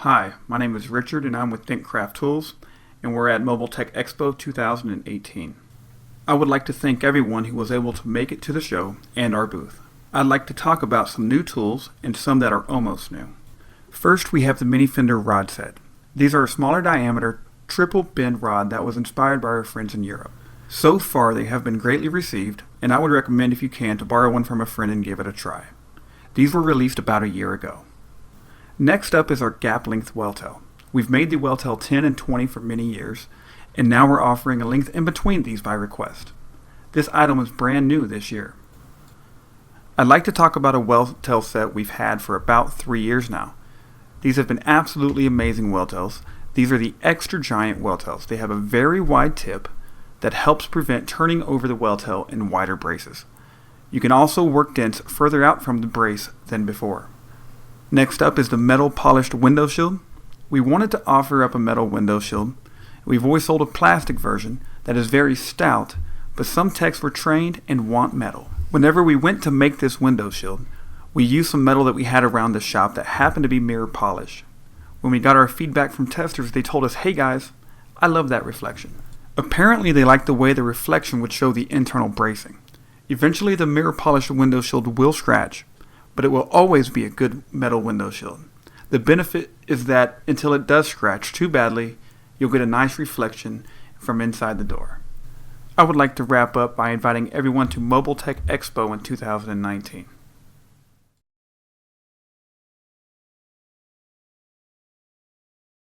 Hi, my name is Richard and I'm with Dentcraft Tools, and we're at Mobile Tech Expo 2018. I would like to thank everyone who was able to make it to the show and our booth. I'd like to talk about some new tools and some that are almost new. First, we have the Mini Fender Rod Set. These are a smaller diameter, triple bend rod that was inspired by our friends in Europe. So far, they have been greatly received, and I would recommend if you can to borrow one from a friend and give it a try. These were released about a year ago. Next up is our gap length well tail. We've made the well tail 10 and 20 for many years, and now we're offering a length in between these by request. This item is brand new this year. I'd like to talk about a well tail set we've had for about 3 years now. These have been absolutely amazing well tails. These are the extra giant well tails. They have a very wide tip that helps prevent turning over the well tail in wider braces. You can also work dents further out from the brace than before. Next up is the metal polished window shield. We wanted to offer up a metal window shield. We've always sold a plastic version that is very stout, but some techs were trained and want metal. Whenever we went to make this window shield, we used some metal that we had around the shop that happened to be mirror polished. When we got our feedback from testers, they told us, "Hey guys, I love that reflection." Apparently they liked the way the reflection would show the internal bracing. Eventually the mirror polished window shield will scratch, but it will always be a good metal window shield. The benefit is that until it does scratch too badly, you'll get a nice reflection from inside the door. I would like to wrap up by inviting everyone to Mobile Tech Expo in 2019.